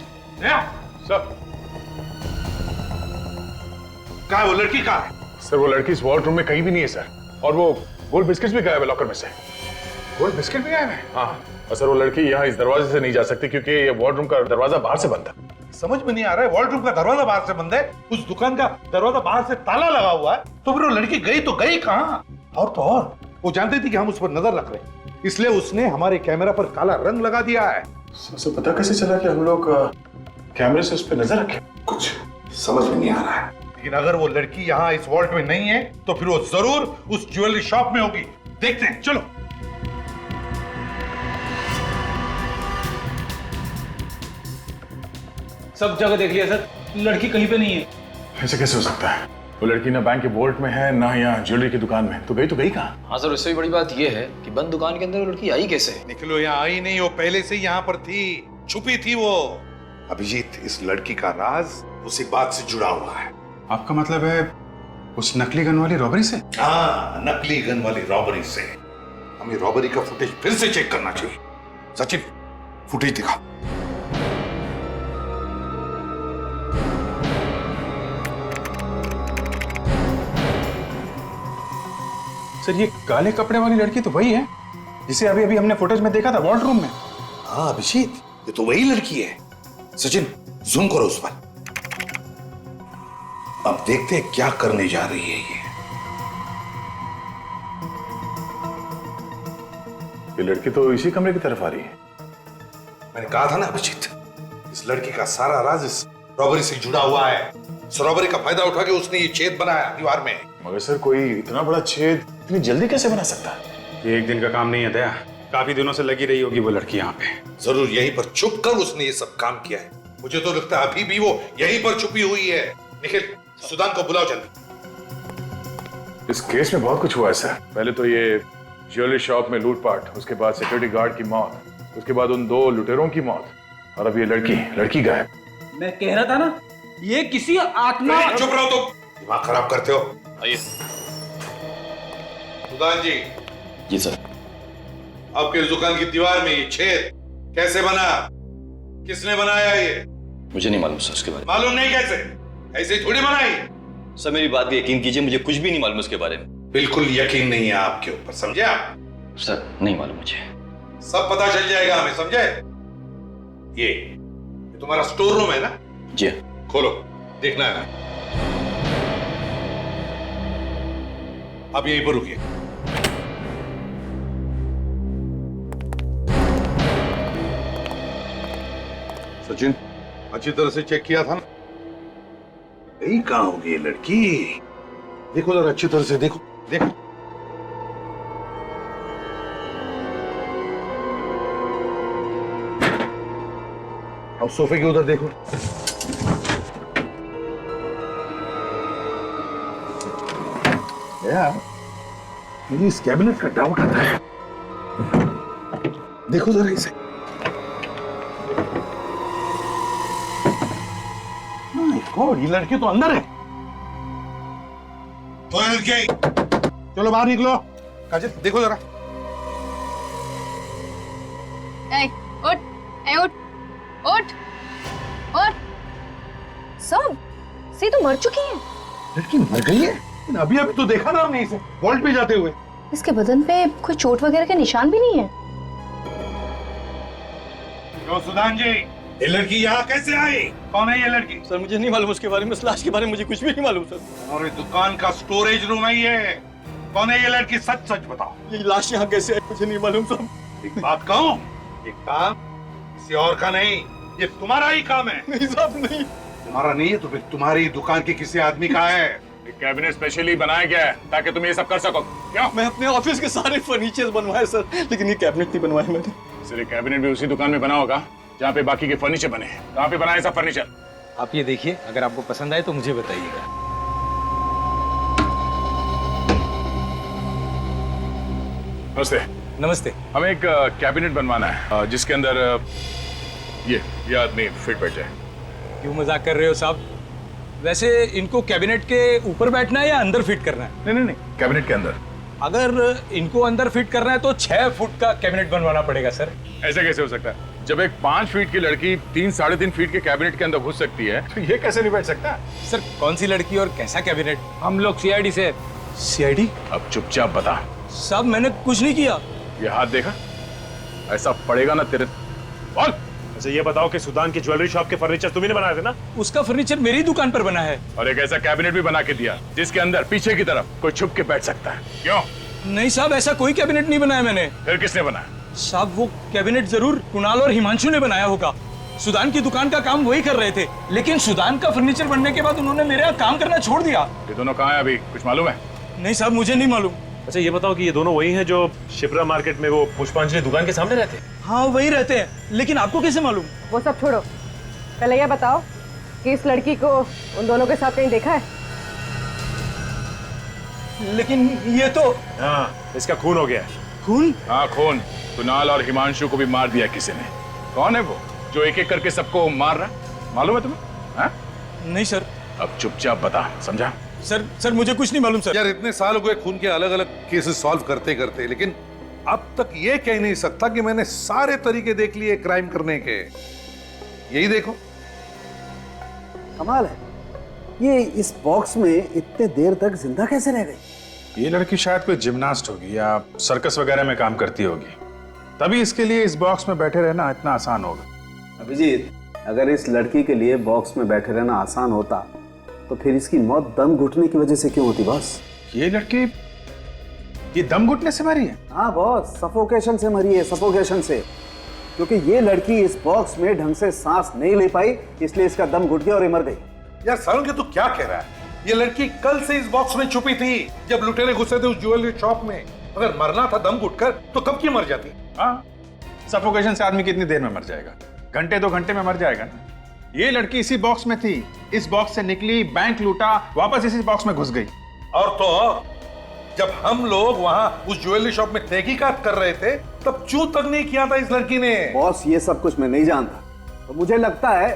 सर कहाँ है वो लड़की? कहाँ है? सर वो लड़की इस वॉर्डरूम में कहीं भी नहीं है सर, और वो गोल्ड बिस्किट्स भी गायब है लॉकर में से। गोल्ड बिस्किट भी गायब है? हाँ, और सर वो लड़की यहाँ इस दरवाजे से नहीं जा सकती क्योंकि ये वॉर्डरूम का दरवाजा बाहर से बंद है। समझ में नहीं आ रहा है, वॉल्ट रूम का दरवाजा बाहर से बंद है, उस दुकान का दरवाजा बाहर से ताला लगा हुआ है, तो फिर वो लड़की गई तो गई कहाँ? और तो और वो जानती थी कि हम उस पर नजर रख रहे हैं, इसलिए उसने हमारे कैमरा पर काला रंग लगा दिया है। सबसे पता कैसे चला कि हम लोग कैमरे से उस पर नजर रखें? कुछ समझ में नहीं आ रहा है, लेकिन अगर वो लड़की यहाँ इस वॉल्ट में नहीं है तो फिर वो जरूर उस ज्वेलरी शॉप में होगी। देखते हैं, चलो। सब जगह देख लिया सर, लड़की कहीं पे नहीं है। ऐसे कैसे हो सकता है? वो लड़की ना बैंक के वॉल्ट में है ना यहाँ ज्वेलरी की दुकान में, तो गई कहाँ? हाँ सर, उससे भी बड़ी बात ये है कि बंद दुकान के अंदर वो लड़की आई कैसे? निकलो, यहाँ आई नहीं, वो पहले से यहाँ पर थी, छुपी थी वो। अभिजीत, इस लड़की का राज उसी बात से जुड़ा हुआ है। आपका मतलब है उस नकली गन वाली रॉबरी से? हाँ, नकली गन वाली रॉबरी से। हमें रॉबरी का फुटेज फिर से चेक करना चाहिए। सचिन, फुटेज दिखा। सर, ये काले कपड़े वाली लड़की तो वही है जिसे अभी अभी हमने फुटेज में देखा था वॉर्डरूम में। हाँ अभिजीत, ये तो वही लड़की है। सचिन, जूम करो उस पर। अब देखते हैं क्या करने जा रही है ये लड़की तो इसी कमरे की तरफ आ रही है। मैंने कहा था ना अभिजीत, इस लड़की का सारा राज इस रॉबरी से जुड़ा हुआ है। इस रॉबरी का फायदा उठा के उसने ये छेद बनाया दीवार में। मगर सर, कोई इतना बड़ा छेद इतनी जल्दी कैसे बना सकता है? ये एक दिन का काम नहीं है दया, काफी दिनों से लगी रही होगी वो लड़की यहाँ पे। जरूर यहीं पर छुप कर उसने ये सब काम किया है। मुझे तो लगता है अभी भी वो यहीं पर छुपी हुई है। निखिल, सुदान को बुलाओ जल्दी। इस केस में बहुत कुछ हुआ है सर। पहले तो ये ज्वेलरी शॉप में लूटपाट, उसके बाद सिक्योरिटी गार्ड की मौत, उसके बाद उन 2 लुटेरों की मौत, और अब ये लड़की गायब। मैं कह रहा था ना, ये किसी आत्मा। चुप रहो तुम, दिमाग खराब करते हो। आइए। सुदान जी। जी सर। आपके दुकान की दीवार में ये छेद कैसे बना? किसने बनाया ये? मुझे नहीं मालूम सर उसके बारे में। मालूम नहीं कैसे? ऐसे ही थोड़ी बनाई। सर मेरी बात पे यकीन कीजिए, मुझे कुछ भी नहीं मालूम उसके बारे में। बिल्कुल यकीन नहीं है आपके ऊपर, समझे आप? सर नहीं मालूम मुझे। सब पता चल जाएगा हमें, समझे? ये तुम्हारा स्टोर रूम है ना? जी। खोलो, देखना है ना। अब यहीं पर रुकिए। सचिन, अच्छी तरह से चेक किया था ना? यही कहां होगी ये लड़की? देखो जरा अच्छी तरह से, देखो देखो। अब सोफे के उधर देखो। यार, मुझे इस कैबिनेट का डाउट आता है। देखो जरा इसे। ये लड़की तो अंदर है। तो लड़की, चलो बाहर निकलो। काजल, देखो जरा। उठ, उठ, उठ, उठ। सब सी तो मर चुकी है। लड़की मर गई है? अभी अभी तो देखा ना हमने इसे वॉल्ट पे जाते हुए। इसके बदन पे कोई चोट वगैरह के निशान भी नहीं है। क्यों सुदान जी, ये लड़की यहाँ कैसे आई? कौन है ये लड़की? सर मुझे नहीं मालूम उसके बारे में। इस लाश के बारे में मुझे कुछ भी नहीं मालूम सर। और ये दुकान का स्टोरेज रूम है ये। कौन है ये लड़की? सच सच बताओ। ये लाश यहाँ कैसे आई मुझे नहीं मालूम सर। एक बात कहूँ, ये काम किसी और का नहीं, ये तुम्हारा ही काम है। नहीं साहब नहीं। तुम्हारा नहीं है तो फिर तुम्हारी दुकान के किसी आदमी का है। कैबिनेट स्पेशली बनाया गया है ताकि तुम ये सब कर सको। क्या? मैं अपने ऑफिस के सारे फर्नीचर बनवाए सर, लेकिन ये कैबिनेट नहीं बनवाए मैंने। सर, ये कैबिनेट भी उसी दुकान में बना होगा जहाँ पे बाकी के फर्नीचर बने हैं। कहाँ पे बनाए सब फर्नीचर? आप ये देखिए, अगर आपको पसंद आए तो मुझे बताइएगा। नमस्ते। नमस्ते। हमें एक कैबिनेट बनवाना है जिसके अंदर ये आदमी फिट बैठ जाए। क्यों मजाक कर रहे हो साहब? वैसे इनको कैबिनेट के ऊपर बैठना है या अंदर फिट करना है? नहीं नहीं नहीं, कैबिनेट के अंदर। अगर इनको अंदर फिट करना है तो 6 फुट का कैबिनेट बनवाना पड़ेगा सर। ऐसा कैसे हो सकता है? जब एक 5 फीट की लड़की 3-3.5 फीट के कैबिनेट के अंदर घुस सकती है तो ये कैसे नहीं बैठ सकता? सर कौन सी लड़की और कैसा कैबिनेट? हम लोग सीआईडी से। सीआईडी? अब चुपचाप बता। साहब मैंने कुछ नहीं किया। ये हाथ देखा? ऐसा पड़ेगा ना तेरे। बोल। अच्छा ये बताओ कि सुदान की ज्वेलरी शॉप के फर्नीचर तुम्ही ने बनाए थे ना? उसका फर्नीचर मेरी दुकान पर बना है। और एक ऐसा कैबिनेट भी बना के दिया जिसके अंदर पीछे की तरफ कोई छुप के बैठ सकता है। क्यों? नहीं साहब, ऐसा कोई कैबिनेट नहीं बनाया मैंने। फिर किसने बनाया? साहब वो कैबिनेट जरूर कुणाल और हिमांशु ने बनाया होगा। सुदान की दुकान का काम वही कर रहे थे, लेकिन सुदान का फर्नीचर बनने के बाद उन्होंने मेरे यहाँ काम करना छोड़ दिया। ये दोनों कहाँ हैं अभी? कुछ मालूम है? नहीं साहब, मुझे नहीं मालूम। अच्छा ये बताओ कि ये दोनों वही हैं जो शिप्रा मार्केट में वो पुष्पांजलि दुकान के सामने रहते हैं? हाँ वही रहते हैं, लेकिन आपको कैसे मालूम? वो सब छोड़ो, पहले ये बताओ कि इस लड़की को उन दोनों के साथ कहीं देखा है? लेकिन ये तो। हाँ, इसका खून हो गया है। खून? हाँ खून। कुणाल और हिमांशु को भी मार दिया किसी ने। कौन है वो? जो एक एक करके सबको मार रहा है? मालूम है तुम्हें? हाँ? नहीं सर। अब चुपचाप बता, समझा? सर मुझे कुछ नहीं मालूम सर। यार इतने साल हो गए खून के अलग अलग केसेस सॉल्व करते करते, लेकिन अब तक ये कह नहीं सकता कि मैंने सारे तरीके देख लिए क्राइम करने के। यही देखो। कमाल है, ये इस बॉक्स में इतने देर तक जिंदा कैसे रह गई? ये लड़की शायद कोई जिम्नास्ट होगी या सर्कस वगैरह में काम करती होगी, तभी इसके लिए इस बॉक्स में बैठे रहना इतना आसान होगा। अभिजीत, अगर इस लड़की के लिए बॉक्स में बैठे रहना आसान होता तो फिर इसकी मौत दम घुटने की वजह से क्यों होती बॉस? ये लड़की ये दम घुटने से मरी है? हाँ बॉस, सफोकेशन से मरी है, सफोकेशन से। क्योंकि ये लड़की इस बॉक्स में ढंग से सांस नहीं ले पाई, इसलिए इसका दम घुट गया और ये मर गई। यार सारुण, तू क्या कह रहा है? ये लड़की कल से इस बॉक्स में छुपी थी जब लुटेरे घुसे थे उस ज्वेलरी शॉप में। अगर मरना था दम घुटकर तो कब की मर जाती? हाँ, सफोकेशन से आदमी कितनी देर में मर जाएगा? घंटे 2 घंटे में मर जाएगा ना। ये लड़की इसी बॉक्स में थी, इस बॉक्स से निकली, बैंक लूटा, वापस इसी बॉक्स में घुस गई। और तो जब हम लोग वहां उस ज्वेलरी शॉप में तहकीकात कर रहे थे तब चू तक नहीं किया था इस लड़की ने। बॉस, ये सब कुछ मैं नहीं जानता, तो मुझे लगता है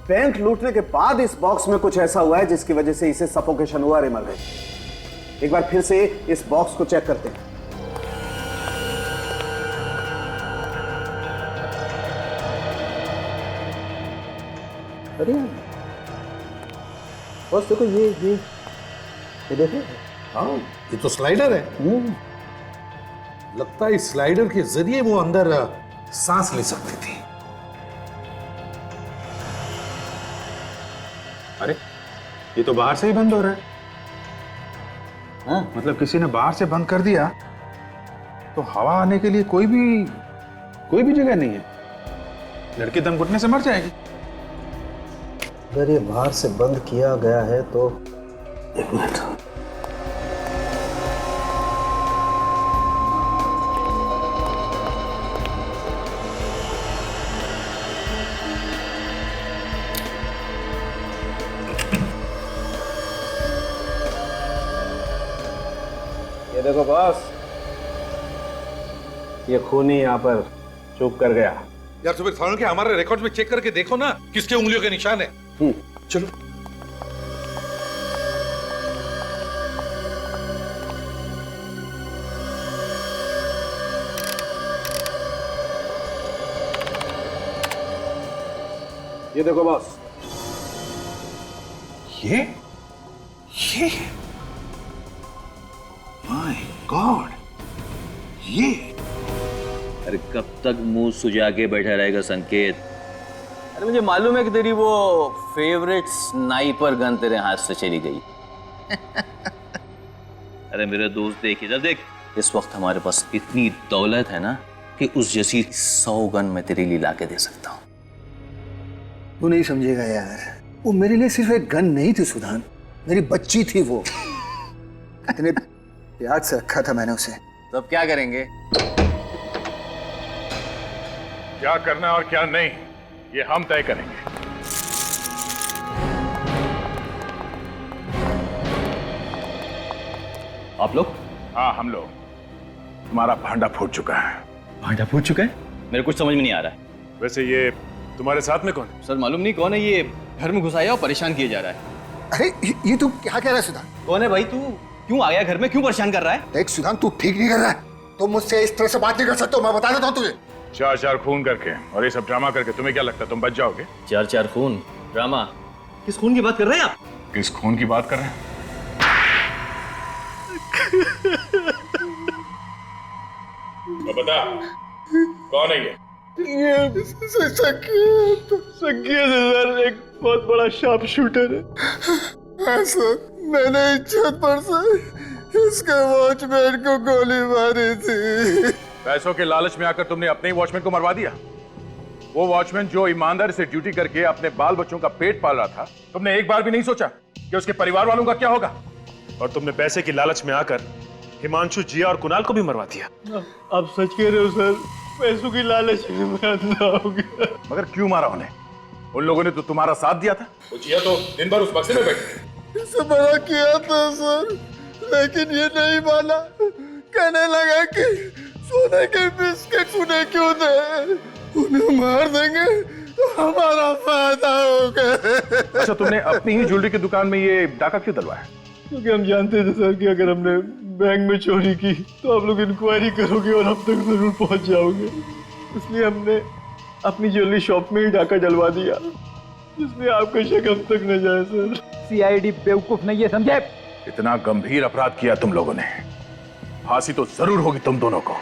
बैंक लूटने के बाद इस बॉक्स में कुछ ऐसा हुआ है जिसकी वजह से इसे सफोकेशन हुआ और मर गई। एक बार फिर से इस बॉक्स को चेक करते हैं। अरे बॉस देखो, ये देखो। हाँ, ये तो स्लाइडर है। लगता है इस स्लाइडर के जरिए वो अंदर सांस ले सकती थी। अरे ये तो बाहर से ही बंद हो रहा है। हाँ, मतलब किसी ने बाहर से बंद कर दिया तो हवा आने के लिए कोई भी जगह नहीं है। लड़की दम घुटने से मर जाएगी। अगर ये बाहर से बंद किया गया है तो एक मिनट। ये देखो बॉस, ये खूनी यहाँ पर चुप कर गया। यार सुबह सारुण के हमारे रिकॉर्ड में चेक करके देखो ना किसके उंगलियों के निशान है। चलो। ये देखो बॉस, ये माय गॉड, ये अरे कब तक मुंह सुजा के बैठा रहेगा संकेत? अरे मुझे मालूम है कि तेरी वो फेवरेट स्नाइपर गन तेरे हाथ से चली गई। अरे मेरे दोस्त देख इधर देख, इस वक्त हमारे पास इतनी दौलत है ना कि उस जैसी 100 गन मैं तेरे लिए लाके दे सकता हूँ। तू नहीं समझेगा यार, वो मेरे लिए सिर्फ एक गन नहीं थी सुधान, मेरी बच्ची थी वो। इतने प्यार से रखा था मैंने उसे। तो अब क्या करेंगे? क्या करना और क्या नहीं ये हम तय करेंगे। आप लोग? हाँ हम लोग। तुम्हारा भांडा फूट चुका है। भांडा फूट चुका है? मेरे कुछ समझ में नहीं आ रहा है। वैसे ये तुम्हारे साथ में कौन है? सर मालूम नहीं कौन है, ये घर में घुसाया और परेशान किया जा रहा है। अरे ये तू क्या कह रहा है सुधान? कौन है भाई तू? क्यों आ गया घर में? क्यों परेशान कर रहा है? देख सुधान, तू ठीक नहीं कर रहा है। तुम मुझसे इस तरह से बात नहीं कर सकते, मैं बता देता हूँ तुझे। 4 खून करके और ये सब ड्रामा करके तुम्हें क्या लगता है तुम बच जाओगे? 4 खून? ड्रामा? किस खून की बात कर रहे हैं आप? किस खून की बात कर रहे हैं? तो बता कौन है ये? संकेत सर एक बहुत बड़ा शार्प शूटर है। हाँ सर, मैंने इज्जत पर से इसके वॉचमैन को गोली मारी थी। पैसों के लालच में आकर तुमने अपने ही वॉचमैन को मरवा दिया। वो वॉचमैन जो ईमानदारी से ड्यूटी करके अपने बाल बच्चों का पेट पाल रहा था, तुमने एक बार भी नहीं सोचा कि उसके परिवार वालों का क्या होगा? और तुमने पैसे की लालच में आकर हिमांशु, जिया और कुणाल को भी मरवा दिया। आप सच कह रहे हो सर, पैसों की लालच में मैं अंधा हो गया। मगर क्यों मारा उन्हें? उन लोगों ने तो तुम्हारा साथ दिया था। वो जिया तो दिन भर उस बक्से में बैठी। इसे बड़ा किया था सर, लेकिन ये नहीं माना। कहने लगा कि सोने के बिस्किट उन्हें क्यों दे, उन्हें मार देंगे तो हमारा फायदा होगा। अच्छा, तुमने अपनी ही ज्वेलरी की दुकान में ये डाका क्यों डलवाया? क्योंकि हम जानते थे सर कि अगर हमने बैंक में चोरी की तो आप लोग इंक्वायरी करोगे और हम तक जरूर पहुंच जाओगे, इसलिए हमने अपनी ज्वेलरी शॉप में ही डाका डलवा दिया, जिसमें आपका शक अब तक न जाए सर। सीआईडी बेवकूफ नहीं है, समझे? इतना गंभीर अपराध किया तुम लोगों ने, फांसी तो जरूर होगी तुम दोनों को।